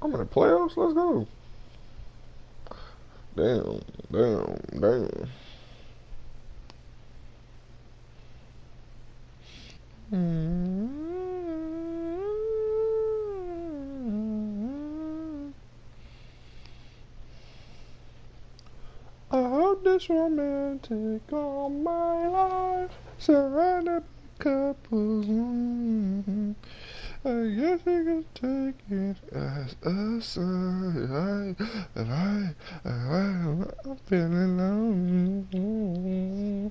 I'm in the playoffs. Let's go. Damn, damn, damn. I hope this romantic all my life, surrounded by couples. I guess you can take it as a sign. I'm feeling lonely.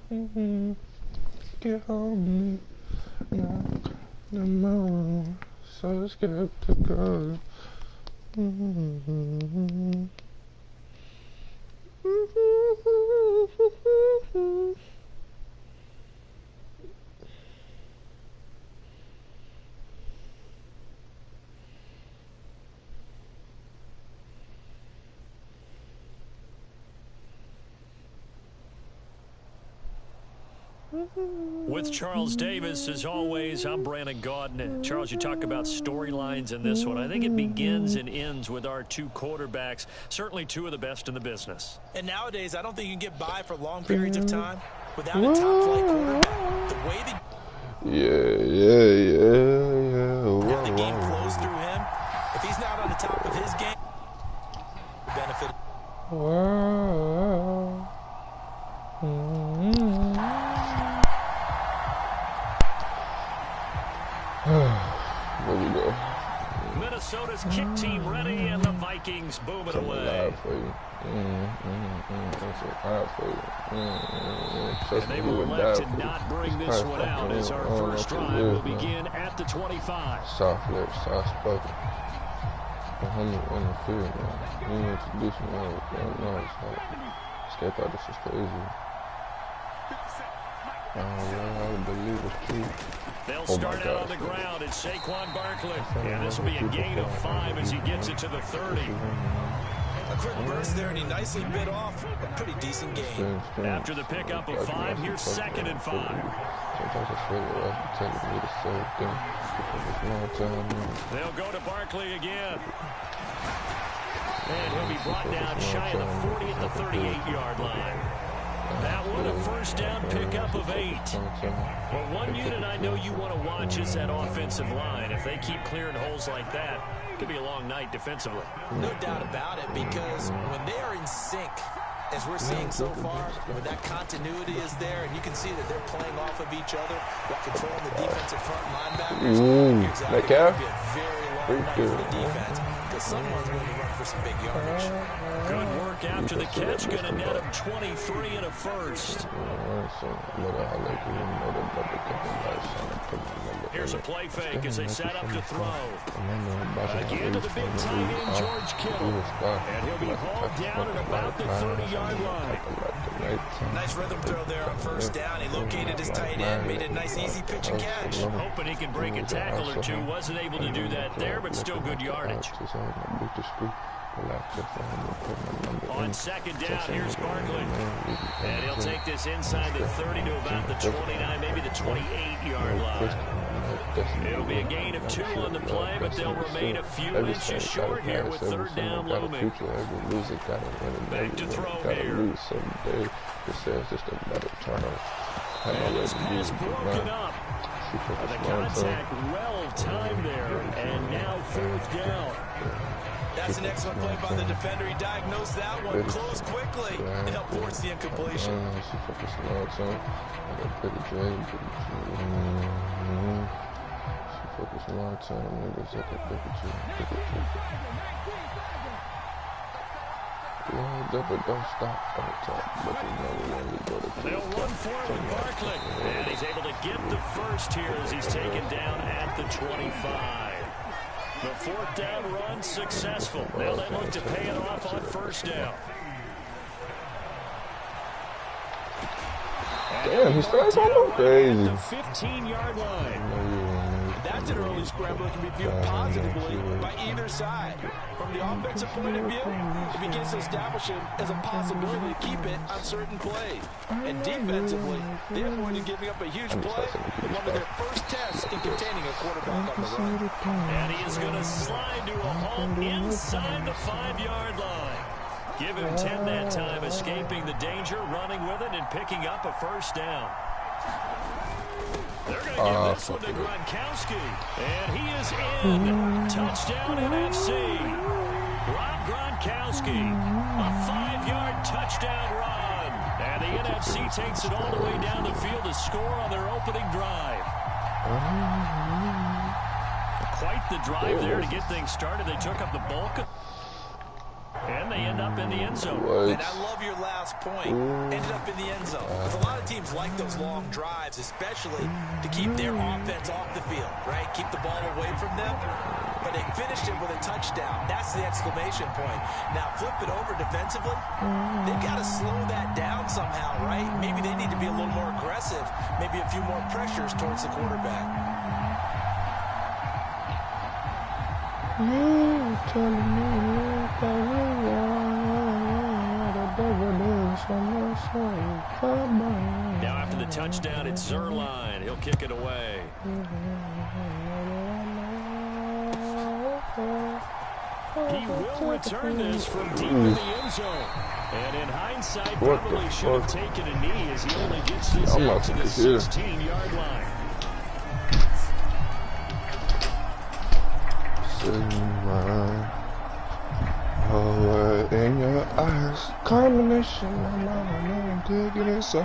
Get home now, tomorrow. So skeptical. With Charles Davis, as always, I'm Brandon Gaudin. Charles, you talk about storylines in this one. I think it begins and ends with our two quarterbacks, certainly two of the best in the business. And nowadays, I don't think you can get by for long periods of time without a top-flight quarterback. The way that how the game flows through him, if he's not on the top of his game, benefit. There we go. Minnesota's kick team ready, and the Vikings boom it away. And they will elect to not bring this one out as our first drive will begin at the 25. Soft lips, soft spoken. The homie on the field, man. You introduce me on it. No, it's like, I thought this was crazy. I believe it's true. They'll start out on the ground at Saquon Barkley. And this will be a gain of 5 as he gets it to the 30. A quick burst there, and he nicely bit off a pretty decent game. After the pickup of 5, here's 2nd and 5. Sometimes I feel like telling me the same thing. They'll go to Barkley again. And he'll be brought down shy of the 40 at the 38-yard line. That one, a first down pickup of 8. Well, one unit I know you want to watch is that offensive line. If they keep clearing holes like that, it could be a long night defensively. No doubt about it, because when they are in sync, as we're seeing so far, when that continuity is there, and you can see that they're playing off of each other while controlling the defensive front linebackers, here's how it could be a very long night for the defense, because someone's going to run for some big yardage. Good work after the catch, going to net him 23 and a first. Here's a play fake as they set up to throw. Again to the big tight end, George Kittle. And he'll be hauled down at about the 30-yard line. Nice rhythm throw there on first down. He located his tight end, made a nice easy pitch and catch. Hoping he can break a tackle or two. Wasn't able to do that there, but still good yardage. On 2nd down, here's Barkley. And he'll take this inside the 30 to about the 29, maybe the 28-yard line. It'll be a gain of 2 on the play, but they'll remain a few inches short here with 3rd down looming. Back to throw here. And this pass broken up. The contact well timed there, and now 4th down. That's an excellent play by the defender. He diagnosed that one, closed quickly, and helped force the incompletion. Don't stop. They'll run for it with Barkley, and he's able to get the first here as he's taken down at the 25. The 4th down run successful. Now they look to pay it off on 1st down. Damn, he's fast on crazy. The 15-yard line. that's an early scramble that can be viewed positively by either side. From the offensive point of view, it begins to establish it as a possibility to keep it on certain plays. And defensively, they avoided giving up a huge play in one of their first tests in containing a quarterback on the run. And he is going to slide to a halt inside the 5-yard line. Give him 10 that time, escaping the danger, running with it, and picking up a first down. They're going to give this one to Gronkowski. And he is in. Touchdown, NFC. Rob Gronkowski. A 5-yard touchdown run. And the NFC takes it all the way down the field to score on their opening drive. Quite the drive there to get things started. They took up the bulk of... And they end up in the end zone. And I love your last point. Ended up in the end zone. Because a lot of teams like those long drives, especially to keep their offense off the field, right? Keep the ball away from them. But they finished it with a touchdown. That's the exclamation point. Now flip it over defensively. They've got to slow that down somehow, right? Maybe they need to be a little more aggressive. Maybe a few more pressures towards the quarterback. Now after the touchdown, it's Zerline. He'll kick it away. He will return this from deep in the end zone. And in hindsight, probably should have taken a knee as he only gets this out to the 16-yard line. In your eyes, combination of I'm taking it so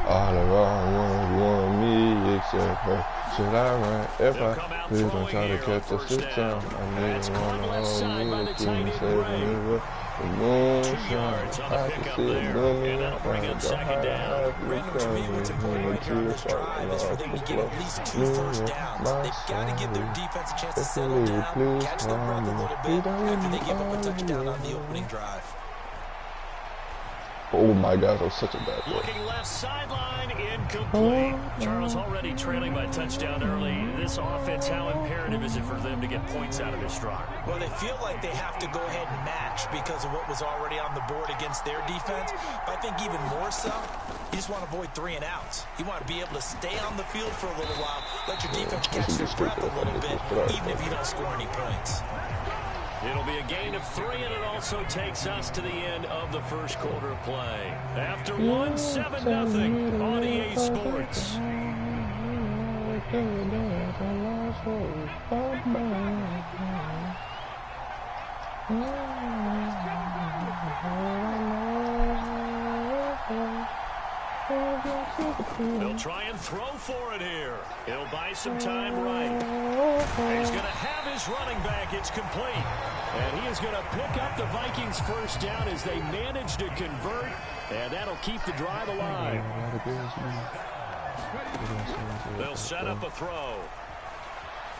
all around want me except her. Should I run if I please don't try to catch the touchdown? I need one to hold me to keep me safe and the moon shines. I can see it blooming up and go high. Brandon, to me, what's important right here on this drive is for them to get at least 2 first downs. They've got to give their defense a chance to settle down, catch their breath a little bit after they give up a touchdown on the opening drive. Oh my God, that was such a bad play. Looking left sideline, incomplete. Charles already trailing by touchdown early. This offense, how imperative is it for them to get points out of this drive? Well, they feel like they have to go ahead and match because of what was already on the board against their defense. But I think even more so, you just want to avoid 3 and outs. You want to be able to stay on the field for a little while, let your defense catch their breath a little bit, even if you don't score any points. It'll be a gain of 3, and it also takes us to the end of the first quarter of play. After 1, 7-0 on EA Sports. They'll try and throw for it here. He'll buy some time right. He's going to have his running back. It's complete. And he is going to pick up the Vikings' first down as they manage to convert. And that'll keep the drive alive. They'll set up a throw.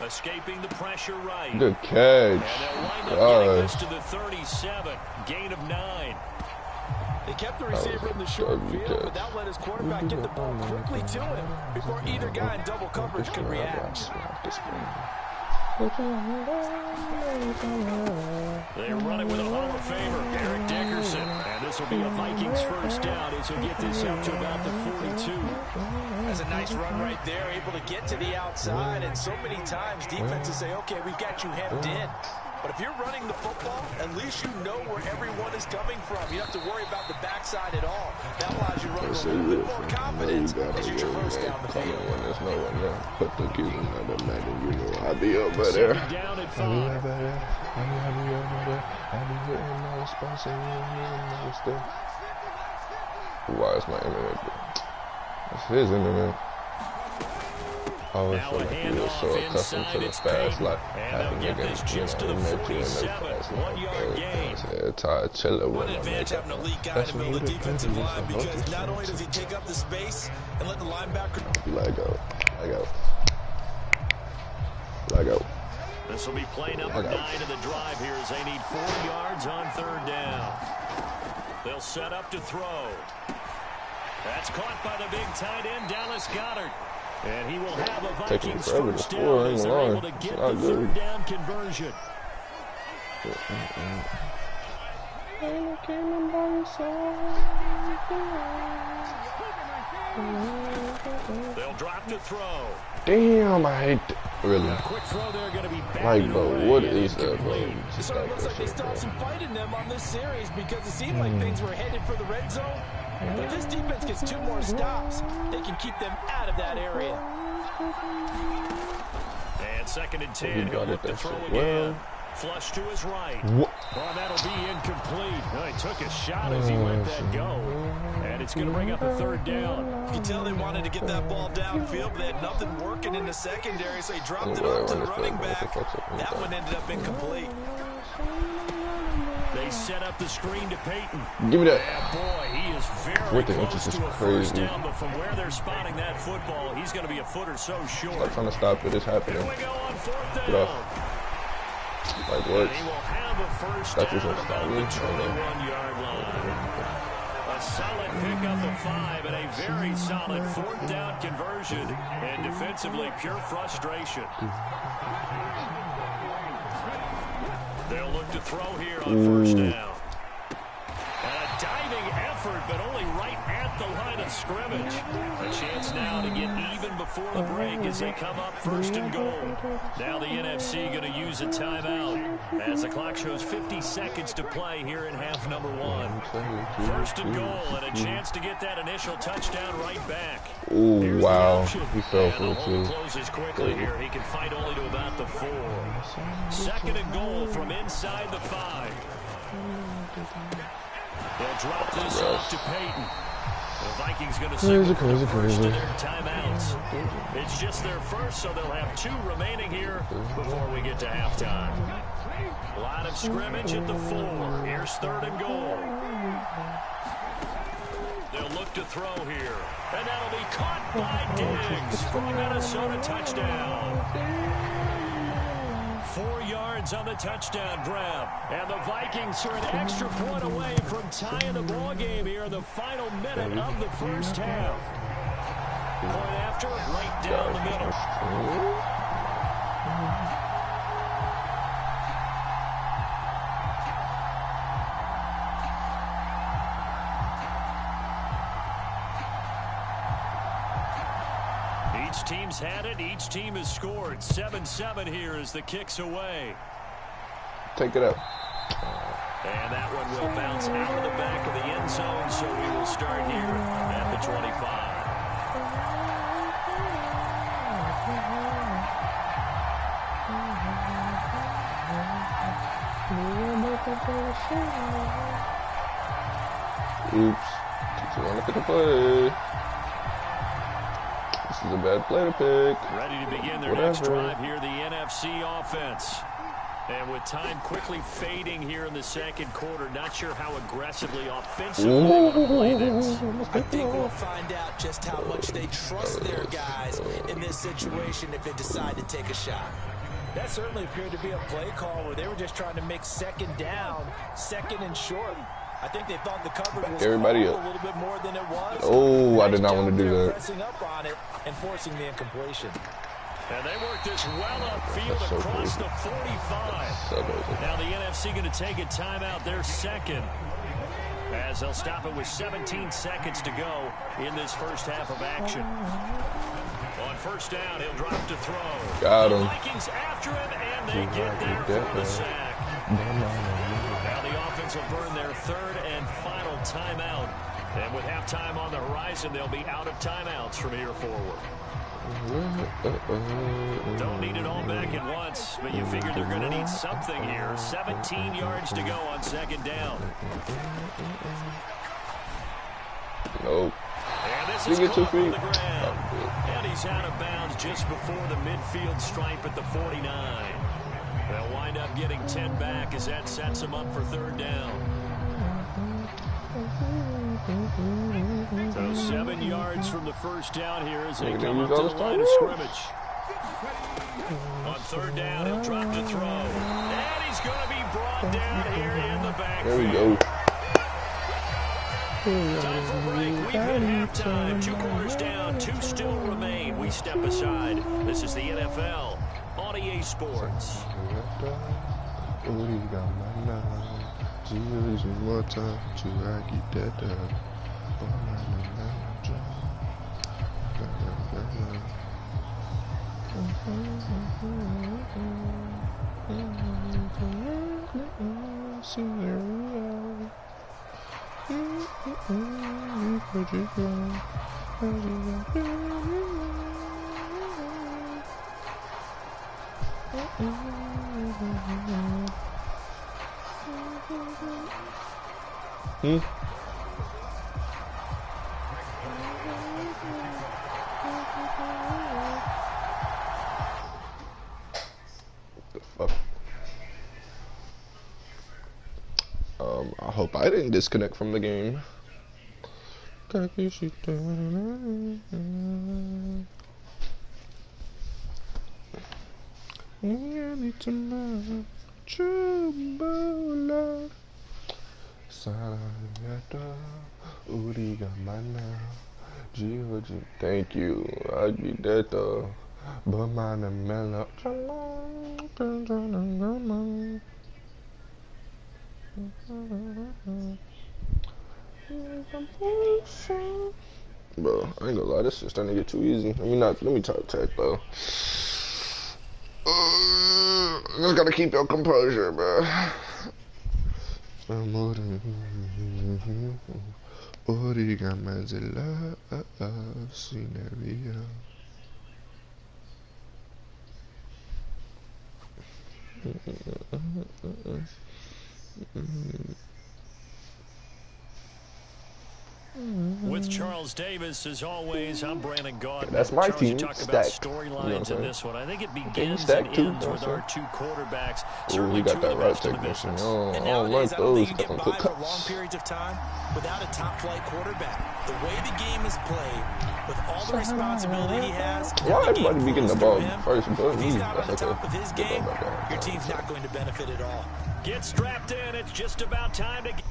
Escaping the pressure right. Good catch. And they'll wind up getting this to the 37. Gain of 9. They kept the receiver in the short field, but that let his quarterback get the ball quickly to him before either guy in double coverage could react. They're running with a Hall of Famer, Eric Dickerson. And this will be a Vikings first down as he'll get this up to about the 42. That's a nice run right there, able to get to the outside. And so many times defenses say, okay, we've got you hemmed in. But if you're running the football, at least you know where everyone is coming from. You don't have to worry about the backside at all. That allows you to run with a little bit more confidence as you traverse down the field. When there's no one there, put the keys in the Madden, you know I'll be over there. Down at 5. I'll be over there. I'll be hitting another spot, so you don't need another step. Why is my internet? It's his internet. I always feel like he was so accustomed to the fast life. Having to get, you know, make you in the fast life. It's hard to chill One advantage having a lead guy in the middle of the defensive line because not only does he take up the space and let the linebacker... Let go. This will be play number 9 of the drive here as they need 4 yards on 3rd down. They'll set up to throw. That's caught by the big tight end, Dallas Goedert. And he will have a Taking Vikings forever to first score, down ain't as gonna they're lie. able to It's get not the good. third down conversion. They'll drop to throw. Damn, I hate that. Really. Quick throw there, going to be Like, bro, what is that, bro? It sort of looks like they stopped some fight in them on this series because it seemed like things were headed for the red zone. But if this defense gets 2 more stops, they can keep them out of that area. And 2nd and 10, he'll look to throw again. Well. Flush to his right. What? Well, that'll be incomplete. Well, he took a shot as he let that go. And it's going to bring up a 3rd down. You can tell they wanted to get that ball downfield, but they had nothing working in the secondary, so he dropped it off to the running back. That one ended up incomplete. They set up the screen to Peyton. Give me that. Yeah, boy, he is very close to a first down, but from where they're spotting that football, he's going to be a foot or so short. I'm trying to stop it. It's happening. Here we go on 4th down. Get off. Like what? And he will have a first That's down what's about gonna the stop me. 21-yard line. A solid pick up the 5 and a very solid 4th down conversion. And defensively, pure frustration. They'll look to throw here on 1st down. And a diving effort, but only right at the line of scrimmage. A chance now to get even before the break as they come up 1st and goal. Now the NFC going to use a timeout as the clock shows 50 seconds to play here in half number 1. 1st and goal and a chance to get that initial touchdown right back. Oh, wow. He fell for and it, the too. hole closes quickly here. He can fight only to about the 4. 2nd and goal from inside the 5. They'll drop this off to Peyton. The Vikings going to signal first to their timeouts. It's just their first, so they'll have 2 remaining here before we get to halftime. Line of scrimmage at the 4. Here's 3rd and goal. They'll look to throw here. And that'll be caught by Diggs for a Minnesota touchdown. 4 yards on the touchdown grab. And the Vikings are an extra point away from tying the ball game here in the final minute of the first half. Point after, right down the middle. Each team's had it. Each team has scored. 7-7 here as the kick's away. Take it up. And that one will bounce out of the back of the end zone, so we will start here at the 25. Oops. Too long to pick a play. This is a bad play to pick. Ready to begin their next drive here, the NFC offense. And with time quickly fading here in the 2nd quarter, not sure how aggressively offensively they want to play this. I think we'll find out just how much they trust their guys in this situation if they decide to take a shot. That certainly appeared to be a play call where they were just trying to make 2nd down, 2nd and short. I think they thought the coverage was everybody up a little bit more than it was. Oh, nice I did not want to do that. Pressing up on it and forcing the incompletion. And they work this well upfield so across cool. the 45. Now the NFC going to take a timeout, their 2nd. As they'll stop it with 17 seconds to go in this first half of action. On 1st down, he'll drop to throw. Got him. The Vikings after him, and they get there for the sack. Now the offense will burn their 3rd and final timeout. And with halftime on the horizon, they'll be out of timeouts from here forward. Don't need it all back at once, but you figure they're going to need something here. 17 yards to go on 2nd down. Nope. And this You is get 2 caught on feet. the ground. And he's out of bounds just before the midfield stripe at the 49. They'll wind up getting 10 back as that sets them up for 3rd down. So 7 yards from the first down here as they come up to the line of scrimmage. On 3rd down, he'll drop to throw. And he's going to be brought down here in the backfield. There we go. Time for a break. We've hit halftime. 2 quarters down, 2 still remain. We step aside. This is the NFL on EA Sports. The fuck? I hope I didn't disconnect from the game. Thank you. I beat that but mine and mellow. Bro, I ain't gonna lie, this shit's starting to get too easy. Let me talk tech, bro. You just gotta keep your composure, bro. Scenario. With Charles Davis, as always, I'm Brandon Gaudin. That's my Charles, team. you talk about Stacked. storylines in this one. I think it begins stacked and too, ends with our 2 quarterbacks. Ooh, Certainly he got 2 that of the right best in the technician. business. And nowadays, I don't think you get by for long periods of time without a top-flight quarterback. The way the game is played, with all the responsibility he has, Why everybody be getting the ball first? If he's not on the top of his game, your team's not going to benefit at all. Get strapped in. It's just about time to get.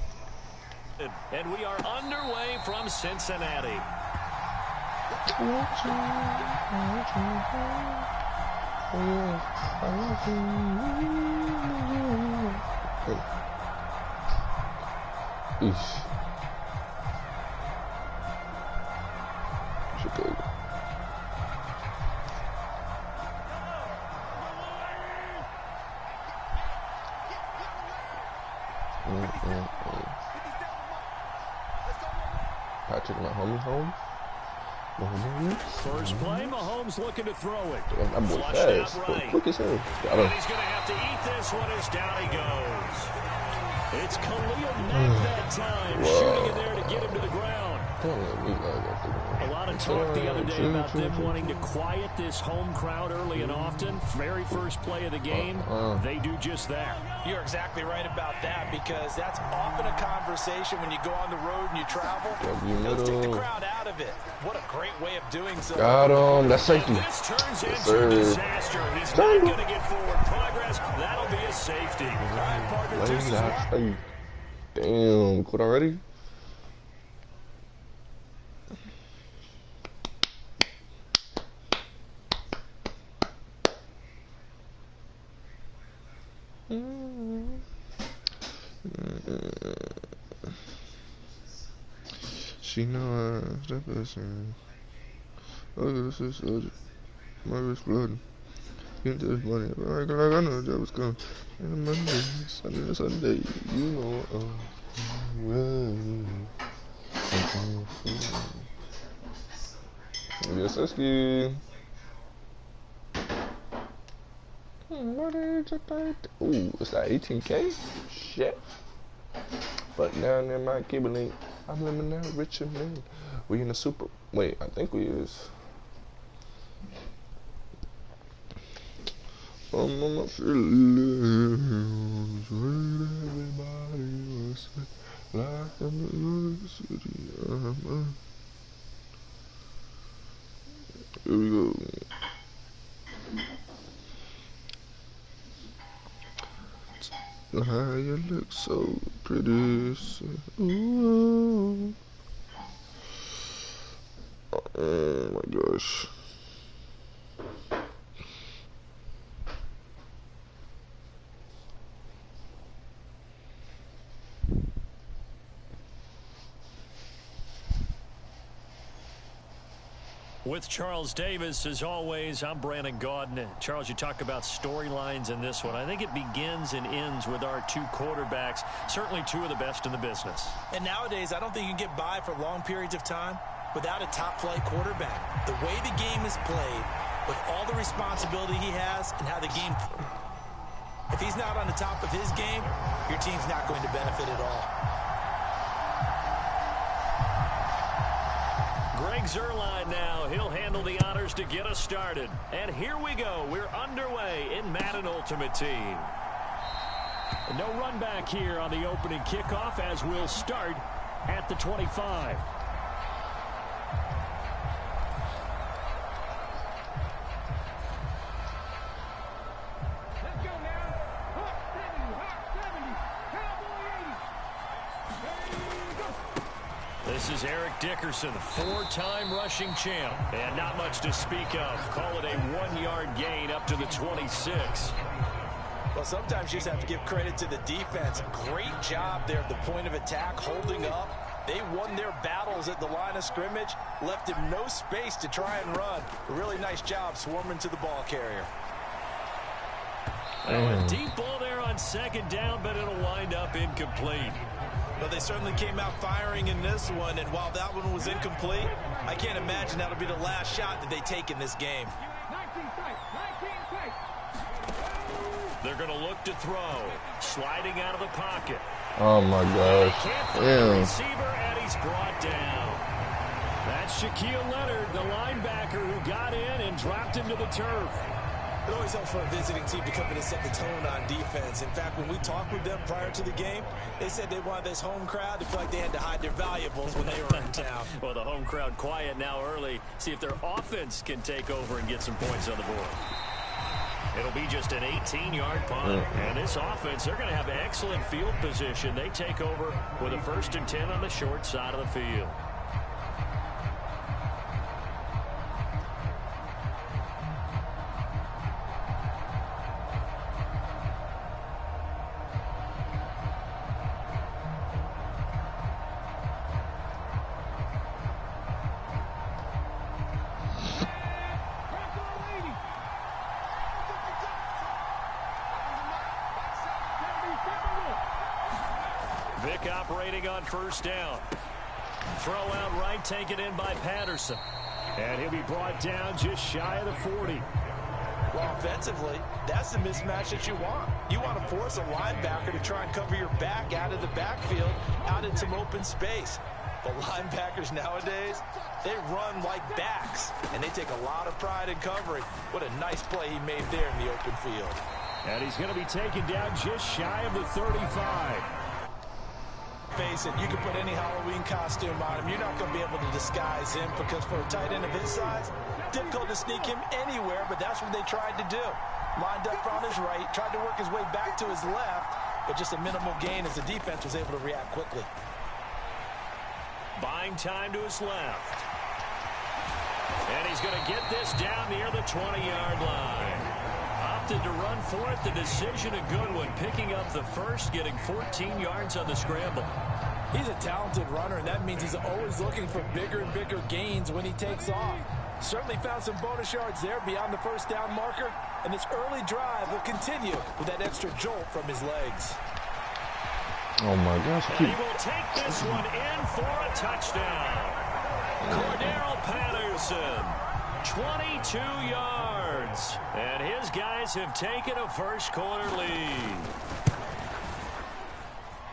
And we are underway from Cincinnati. Chicago. Patrick Mahomes home. First play, Mahomes looking to throw it. Damn, that boy fast. Quick as hell. But he's going to have to eat this one as down he goes. It's Khalil Mack that time, shooting in there to get him to the ground. A lot of talk the other day about them wanting to quiet this home crowd early and often. Very first play of the game, they do just that. You're exactly right about that, because that's often a conversation when you go on the road and you travel. Let's take the crowd out of it. What a great way of doing so. Got him. That's safety. This turns into a disaster. He's not going to get forward progress. That'll be a safety. All right, partner, 2 Damn, quit already? She know that person. Oh, this is my exploding. Get this money. I know that was coming. And Monday, Sunday, you know. Yes, that's good. Ooh, it's like 18K? Shit. But down there, my cable link. I'm living now, rich and man. We in the super. Wait, I think we is. I'm on my feelings. Everybody was like in the city. Here we go. How you look so pretty. Ooh. Oh my gosh. With Charles Davis, as always, I'm Brandon Gaudin. Charles, you talk about storylines in this one. I think it begins and ends with our two quarterbacks, certainly two of the best in the business. And nowadays, I don't think you can get by for long periods of time without a top-flight quarterback. The way the game is played, with all the responsibility he has and how the game... If he's not on the top of his game, your team's not going to benefit at all. Greg Zuerlein now. He'll handle the honors to get us started. And here we go. We're underway in Madden Ultimate Team. No run back here on the opening kickoff as we'll start at the 25. This is Eric Dickerson, four-time rushing champ, and not much to speak of. Call it a 1-yard gain up to the 26. Well, sometimes you just have to give credit to the defense. Great job there at the point of attack, holding up. They won their battles at the line of scrimmage, left him no space to try and run. A really nice job swarming to the ball carrier. A deep ball there on second down, but it'll wind up incomplete. Well, they certainly came out firing in this one, and while that one was incomplete, I can't imagine that'll be the last shot that they take in this game. They're going to look to throw. Sliding out of the pocket. Oh my gosh. Can't find the receiver, and he's brought down. That's Shaquille Leonard, the linebacker who got in and dropped him to the turf. It always helps for a visiting team to come in and set the tone on defense. In fact, when we talked with them prior to the game, they said they wanted this home crowd to feel like they had to hide their valuables when they were in town. Well, the home crowd quiet now early. See if their offense can take over and get some points on the board. It'll be just an 18-yard punt. And this offense, they're going to have excellent field position. They take over with a 1st and 10 on the short side of the field. Vick operating on 1st down. Throw out right, taken in by Patterson. And he'll be brought down just shy of the 40. Well, offensively, that's the mismatch that you want. You want to force a linebacker to try and cover your back out of the backfield, out in some open space. But linebackers nowadays, they run like backs, and they take a lot of pride in covering. What a nice play he made there in the open field. And he's going to be taken down just shy of the 35. Face it, you can put any Halloween costume on him. You're not going to be able to disguise him because for a tight end of his size, difficult to sneak him anywhere, but that's what they tried to do. Lined up on his right, tried to work his way back to his left, but just a minimal gain as the defense was able to react quickly. Buying time to his left. And he's going to get this down near the 20-yard line. Opted to run for it. The decision a good one. Picking up the first, getting 14 yards on the scramble. He's a talented runner, and that means he's always looking for bigger and bigger gains when he takes off. Certainly found some bonus yards there beyond the 1st down marker, and this early drive will continue with that extra jolt from his legs. Oh my gosh. And he will take this one in for a touchdown. Cordero Patterson, 22 yards. And his guys have taken a first-quarter lead.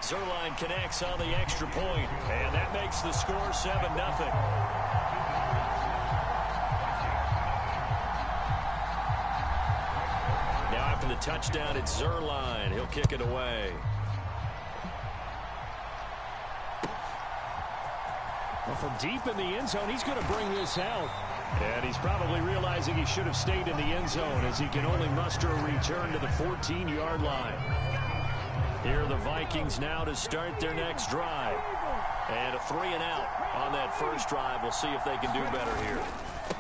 Zuerlein connects on the extra point, and that makes the score 7-0. Now after the touchdown, it's Zuerlein. He'll kick it away. Well, from deep in the end zone, he's going to bring this out. And he's probably realizing he should have stayed in the end zone as he can only muster a return to the 14-yard line. Here are the Vikings now to start their next drive. And a 3-and-out on that first drive. We'll see if they can do better here.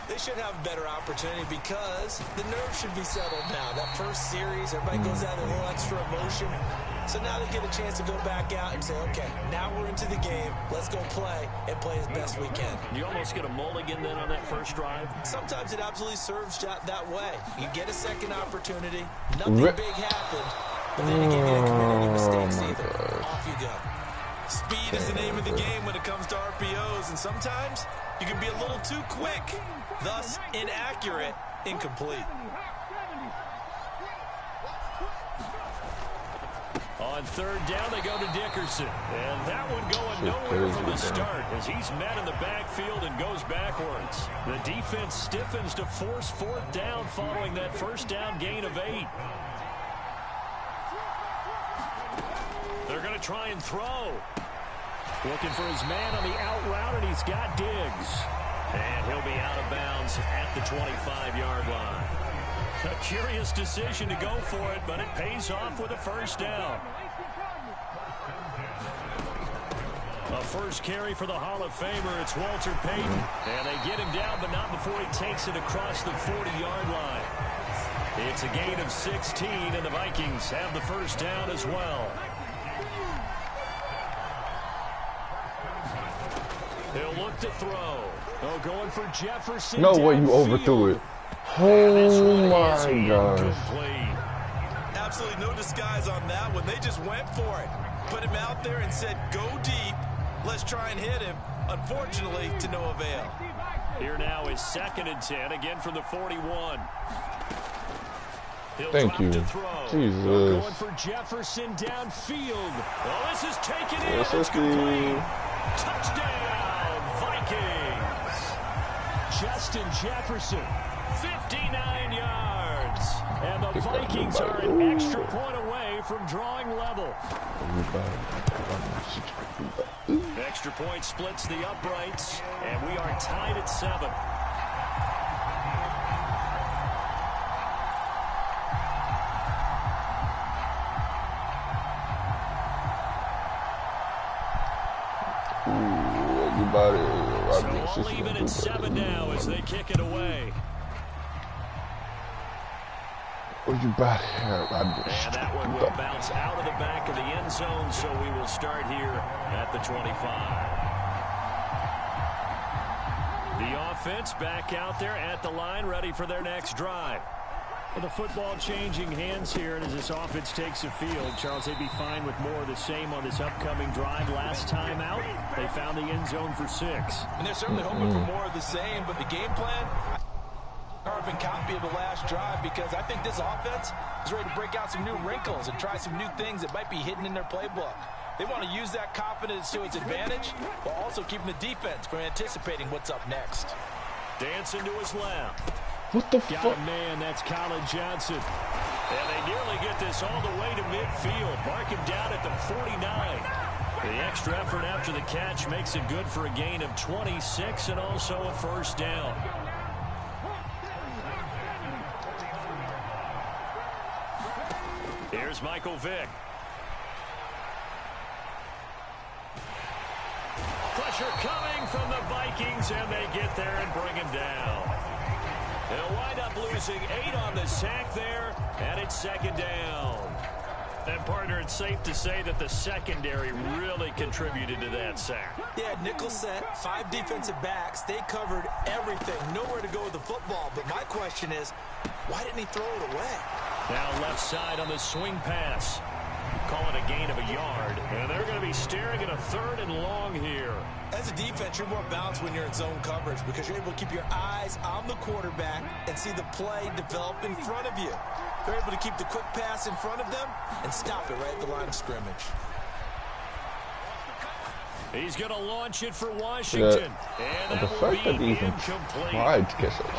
They should have a better opportunity because the nerves should be settled now. That first series, everybody goes out with a little extra emotion. So now they get a chance to go back out and say, okay, now we're into the game. Let's go play and play as best we can. You almost get a mulligan then on that first drive? Sometimes it absolutely serves that way. You get a second opportunity. Nothing big happened, but then again, you didn't commit any mistakes either. Off you go. Speed is the name of the game when it comes to RPOs, and sometimes you can be a little too quick, thus inaccurate, incomplete. On third down, they go to Dickerson. And that one going nowhere from the start as he's met in the backfield and goes backwards. The defense stiffens to force fourth down following that first down gain of 8. They're going to try and throw. Looking for his man on the out route, and he's got Diggs. And he'll be out of bounds at the 25-yard line. A curious decision to go for it, but it pays off with a first down. A first carry for the Hall of Famer. It's Walter Payton. And they get him down, but not before he takes it across the 40-yard line. It's a gain of 16, and the Vikings have the first down as well. He'll look to throw. Oh, going for Jefferson. No way you overthrew it. Oh my gosh. Absolutely no disguise on that one. They just went for it. Put him out there and said, go deep. Let's try and hit him. Unfortunately, to no avail. Here now is 2nd and 10, again from the 41. He'll Thank you. Jesus. Going for Jefferson downfield. Oh, this is taken in. It's complete. Touchdown, Vikings. Justin Jefferson, 59 yards. And the Vikings are an extra point away from drawing level. Extra point splits the uprights, and we are tied at 7. So all even at 7 now as they kick it away. What you about here? And that one will bounce out of the back of the end zone, so we will start here at the 25. The offense back out there at the line, ready for their next drive. Well, the football changing hands here, and as this offense takes the field, Charles, they'd be fine with more of the same on this upcoming drive. Last time out, they found the end zone for 6. And they're certainly hoping for more of the same, but the game plan, carbon copy of the last drive, because I think this offense is ready to break out some new wrinkles and try some new things that might be hidden in their playbook. They want to use that confidence to its advantage while also keeping the defense from anticipating what's up next. Dancing to his left. What the Got fuck? a man, that's Colin Johnson. And they nearly get this all the way to midfield. Mark him down at the 49. The extra effort after the catch makes it good for a gain of 26 and also a first down. Here's Michael Vick. Pressure coming from the Vikings, and they get there and bring him down. They'll wind up losing 8 on the sack there, and it's 2nd down. And, partner, it's safe to say that the secondary really contributed to that sack. Yeah, nickel set, 5 defensive backs. They covered everything. Nowhere to go with the football. But my question is, why didn't he throw it away? Now left side on the swing pass. Call it a gain of a yard. And they're going to be staring at a 3rd and long here. As a defense, you're more balanced when you're in zone coverage because you're able to keep your eyes on the quarterback and see the play develop in front of you. They're able to keep the quick pass in front of them and stop it right at the line of scrimmage. He's going to launch it for Washington. And that will be incomplete. Well,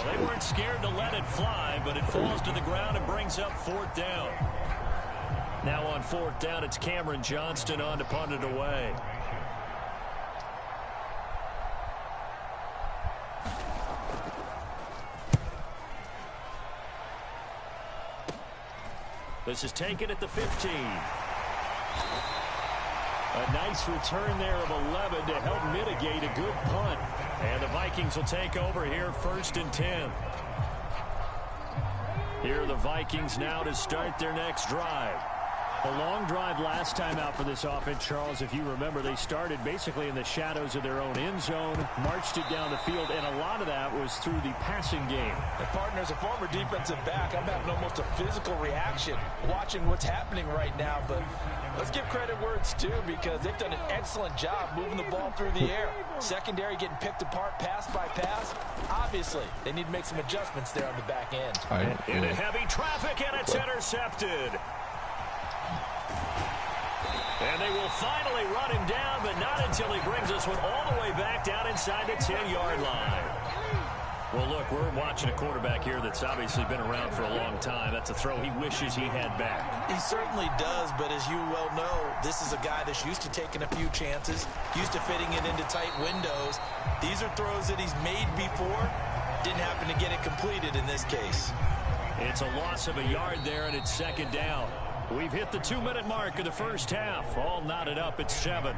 they weren't scared to let it fly, but it falls to the ground and brings up 4th down. Now on 4th down, it's Cameron Johnston on to punt it away. This is taken at the 15. A nice return there of 11 to help mitigate a good punt. And the Vikings will take over here, 1st and 10. Here are the Vikings now to start their next drive. A long drive last time out for this offense, Charles. If you remember, they started basically in the shadows of their own end zone, marched it down the field, and a lot of that was through the passing game. And partner, as a former defensive back, I'm having almost a physical reaction watching what's happening right now. But let's give credit where it's due, because they've done an excellent job moving the ball through the air. Secondary getting picked apart pass by pass. Obviously, they need to make some adjustments there on the back end. Into heavy traffic, and it's intercepted. And they will finally run him down, but not until he brings this one all the way back down inside the 10-yard line. Well, look, we're watching a quarterback here that's obviously been around for a long time. That's a throw he wishes he had back. He certainly does, but as you well know, this is a guy that's used to taking a few chances, used to fitting it into tight windows. These are throws that he's made before. Didn't happen to get it completed in this case. It's a loss of a yard there, and it's 2nd down. We've hit the 2-minute mark of the first half. All knotted up at 7.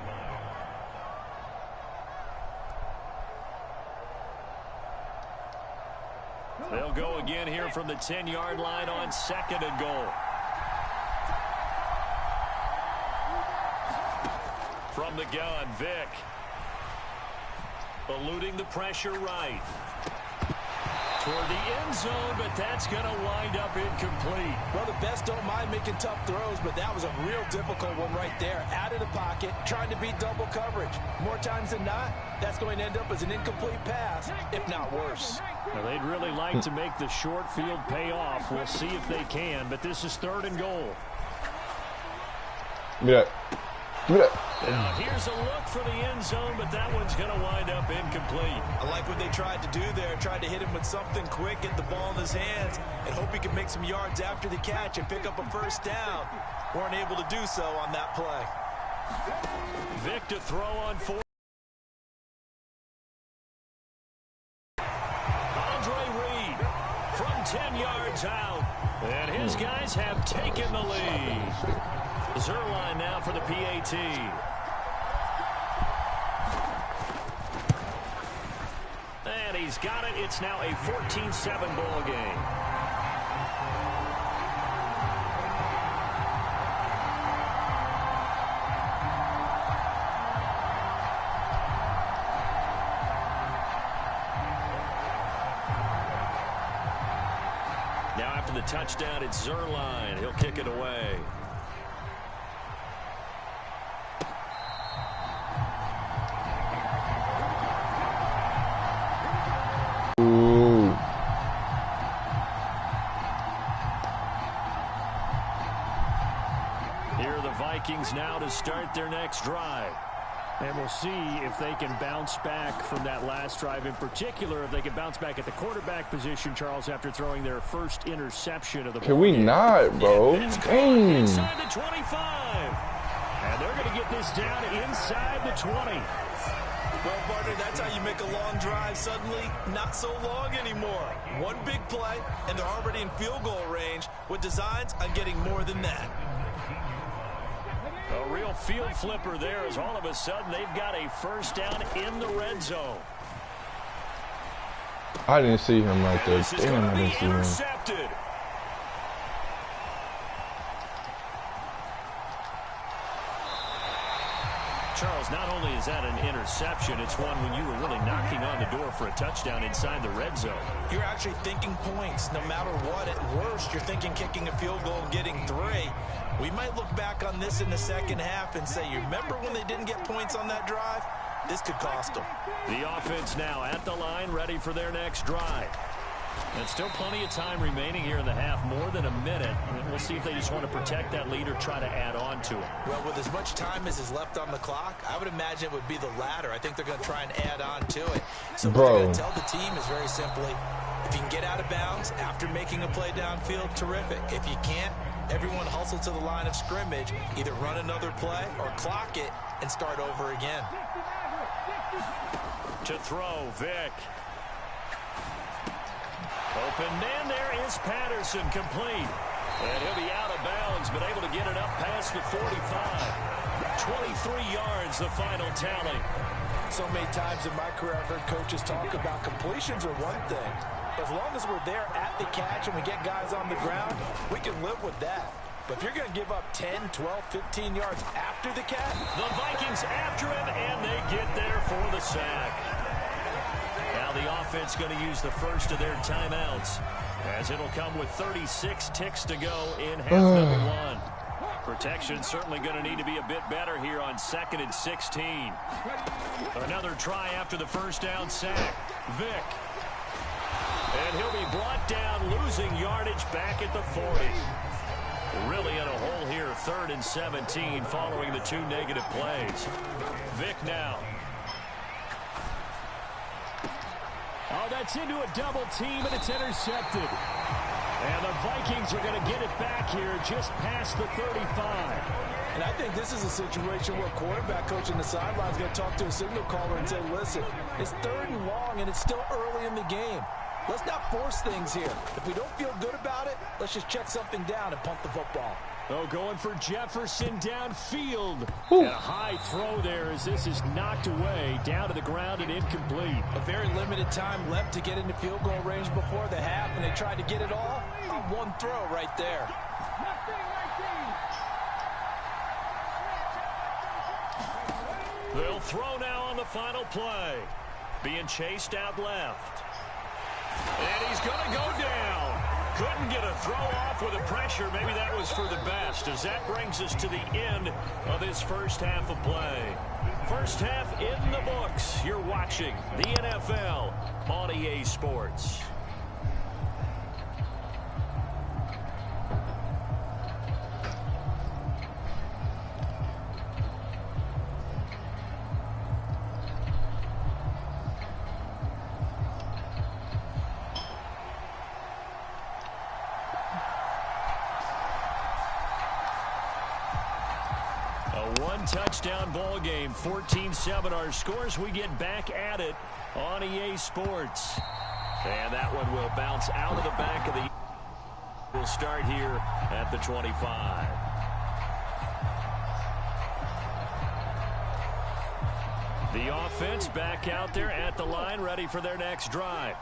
They'll go again here from the 10-yard line on 2nd and goal. From the gun, Vick. Eluding the pressure right. Toward the end zone, but that's going to wind up incomplete. Well, the best don't mind making tough throws, but that was a real difficult one right there. Out of the pocket, trying to beat double coverage. More times than not, that's going to end up as an incomplete pass, if not worse. Now, they'd really like to make the short field pay off. We'll see if they can, but this is 3rd and goal. Give me that. Give me that. Now, here's a look for the end zone, but that one's going to wind up incomplete. I like what they tried to do there. Tried to hit him with something quick, get the ball in his hands, and hope he can make some yards after the catch and pick up a 1st down. Weren't able to do so on that play. Vick to throw on 4. Andre Reed from 10 yards out. And his guys have taken the lead. Zerline now for the PAT. And he's got it. It's now a 14-7 ball game. Now after the touchdown, it's Zerline. He'll kick it away. Vikings now to start their next drive. And we'll see if they can bounce back from that last drive. In particular, if they can bounce back at the quarterback position, Charles, after throwing their first interception of the ball. Can we not, bro? Dang. Inside the 25. And they're going to get this down inside the 20. Well, partner, that's how you make a long drive suddenly not so long anymore. One big play, and they're already in field goal range with designs on getting more than that. A real field flipper there, as all of a sudden they've got a 1st down in the red zone. I didn't see him right there. Damn, I didn't see him. Intercepted. Charles, not only is that an interception, it's one when you were really knocking on the door for a touchdown inside the red zone. You're actually thinking points no matter what. At worst, you're thinking kicking a field goal and getting 3. We might look back on this in the second half and say, you remember when they didn't get points on that drive? This could cost them. The offense now at the line, ready for their next drive. And still plenty of time remaining here in the half, more than a minute. And we'll see if they just want to protect that lead or try to add on to it. Well, with as much time as is left on the clock, I would imagine it would be the latter. I think they're going to try and add on to it. So what they're going to tell the team is very simply, if you can get out of bounds after making a play downfield, terrific. If you can't, everyone hustle to the line of scrimmage, either run another play or clock it and start over again. To throw, Vick. Open man, there is Patterson, complete. And he'll be out of bounds, but able to get it up past the 45. 23 yards, the final tally. So many times in my career, I've heard coaches talk about completions are one thing. As long as we're there at the catch and we get guys on the ground, we can live with that. But if you're going to give up 10, 12, 15 yards after the catch. The Vikings after him, and they get there for the sack. Now the offense going to use the first of their timeouts, as it'll come with 36 ticks to go in half number one. Protection certainly going to need to be a bit better here on 2nd and 16. Another try after the first down sack. Vick. And he'll be brought down, losing yardage back at the 40. Really in a hole here, 3rd and 17 following the 2 negative plays. Vick now. Oh, that's into a double team, and it's intercepted. And the Vikings are going to get it back here just past the 35. And I think this is a situation where quarterback coach on the sideline is going to talk to a signal caller and say, listen, it's 3rd and long, and it's still early in the game. Let's not force things here. If we don't feel good about it, let's just check something down and pump the football. Oh, going for Jefferson downfield. Ooh. And a high throw there as this is knocked away, down to the ground and incomplete. A very limited time left to get into field goal range before the half, and they tried to get it all on one throw right there. They'll throw now on the final play. Being chased out left. And he's going to go down. Couldn't get a throw off with the pressure. Maybe that was for the best, as that brings us to the end of this first half of play. First half in the books. You're watching the NFL on EA Sports. Touchdown ball game, 14-7 our scores. We get back at it on EA Sports. And that one will bounce out of the back of the... We'll start here at the 25. The offense back out there at the line, ready for their next drive.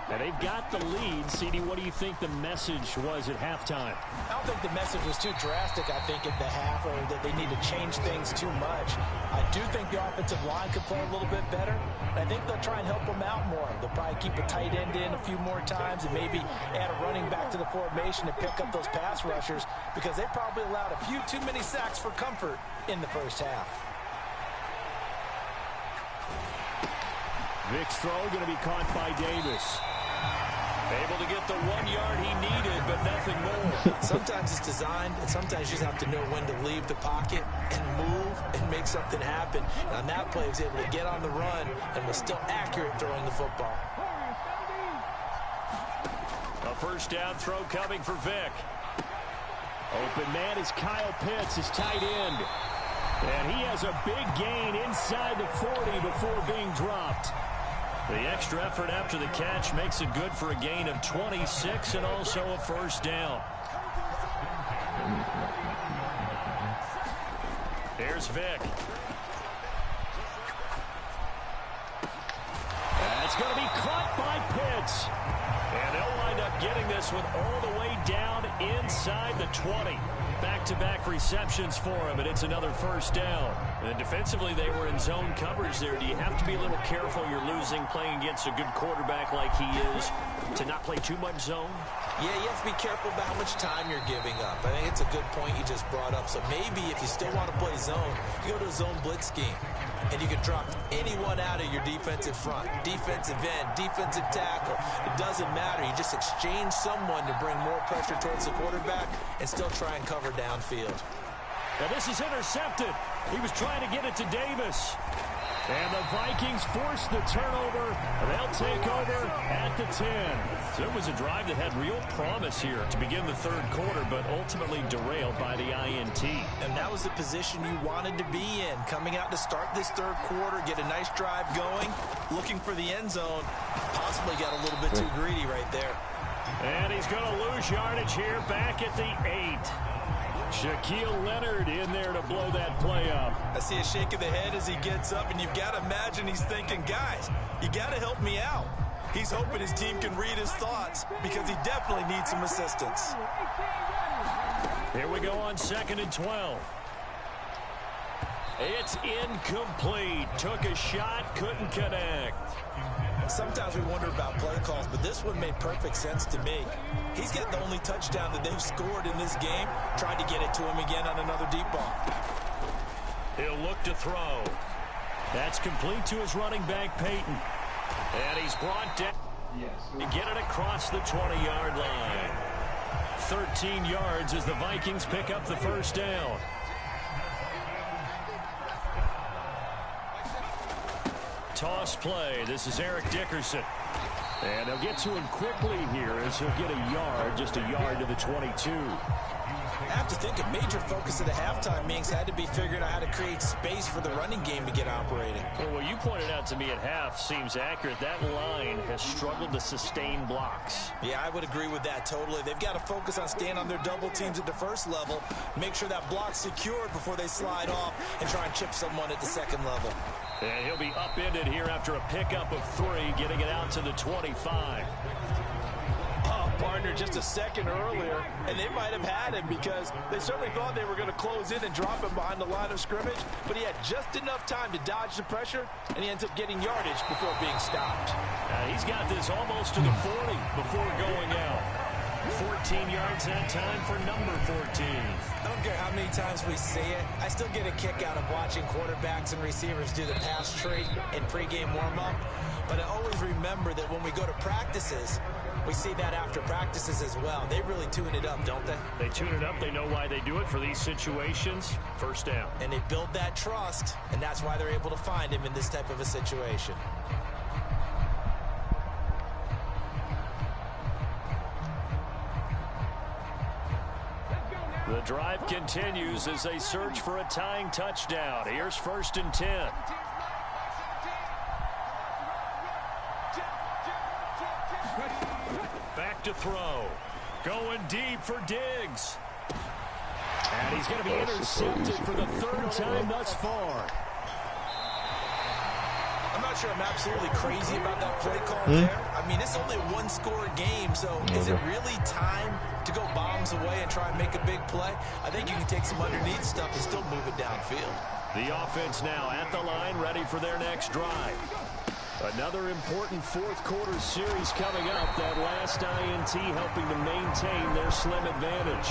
And they've got the lead. CD, what do you think the message was at halftime? I don't think the message was too drastic, I think, at the half, or that they need to change things too much. I do think the offensive line could play a little bit better. I think they'll try and help them out more. They'll probably keep a tight end in a few more times and maybe add a running back to the formation to pick up those pass rushers, because they probably allowed a few too many sacks for comfort in the first half. Vick's throw going to be caught by Davis. Able to get the 1 yard he needed, but nothing more. Sometimes it's designed, and sometimes you just have to know when to leave the pocket and move and make something happen. And on that play, he was able to get on the run and was still accurate throwing the football. A first down throw coming for Vick. Open man is Kyle Pitts, his tight end. And he has a big gain inside the 40 before being dropped. The extra effort after the catch makes it good for a gain of 26 and also a first down. Here's Vick. That's going to be caught by Pitts. And they'll wind up getting this one all the way down inside the 20. Back-to-back receptions for him, and it's another first down. And defensively, they were in zone coverage there. Do you have to be a little careful? You're losing, playing against a good quarterback like he is, to not play too much zone? Yeah, you have to be careful about how much time you're giving up. I think it's a good point you just brought up. So maybe if you still want to play zone, you go to a zone blitz scheme. And you can drop anyone out of your defensive front. Defensive end, defensive tackle. It doesn't matter. You just exchange someone to bring more pressure towards the quarterback and still try and cover downfield. Now this is intercepted. He was trying to get it to Davis. And the Vikings force the turnover. They'll take over at the 10. So it was a drive that had real promise here to begin the third quarter, but ultimately derailed by the INT. And that was the position you wanted to be in. Coming out to start this third quarter, get a nice drive going, looking for the end zone. Possibly got a little bit too greedy right there. And he's going to lose yardage here back at the 8. Shaquille Leonard in there to blow that play up. I see a shake of the head as he gets up, and you've got to imagine he's thinking, guys, you got to help me out. He's hoping his team can read his thoughts because he definitely needs some assistance. Here we go on 2nd and 12. It's incomplete. Took a shot, couldn't connect. Sometimes we wonder about play calls, but this one made perfect sense to me. He's got the only touchdown that they've scored in this game. Tried to get it to him again on another deep ball. He'll look to throw. That's complete to his running back, Peyton. And he's brought down to get it across the 20-yard line. 13 yards as the Vikings pick up the first down. Toss play. This is Eric Dickerson. And they'll get to him quickly here as he'll get a yard, just a yard to the 22. I have to think a major focus of the halftime meetings had to be figuring out how to create space for the running game to get operating. Well, what you pointed out to me at half seems accurate. That line has struggled to sustain blocks. Yeah, I would agree with that totally. They've got to focus on staying on their double teams at the first level, make sure that block's secured before they slide off and try and chip someone at the second level. And he'll be upended here after a pickup of 3, getting it out to the 25. Partner just a second earlier, and they might have had him because they certainly thought they were going to close in and drop him behind the line of scrimmage, but he had just enough time to dodge the pressure, and he ends up getting yardage before being stopped. He's got this almost to the 40 before going out. 14 yards that time for number 14. I don't care how many times we see it. I still get a kick out of watching quarterbacks and receivers do the pass tree in pregame warm-up, but I always remember that when we go to practices, we see that after practices as well. They really tune it up, don't they? They tune it up. They know why they do it for these situations. First down. And they build that trust, and that's why they're able to find him in this type of a situation. The drive continues as they search for a tying touchdown. Here's 1st and 10. Back to throw. Going deep for Diggs. And he's going to be intercepted for the 3rd time thus far. I'm not sure I'm absolutely crazy about that play call there. I mean, it's only a one-score game, so is it really time to go bombs away and try and make a big play? I think you can take some underneath stuff and still move it downfield. The offense now at the line, ready for their next drive. Another important 4th quarter series coming up. That last INT helping to maintain their slim advantage.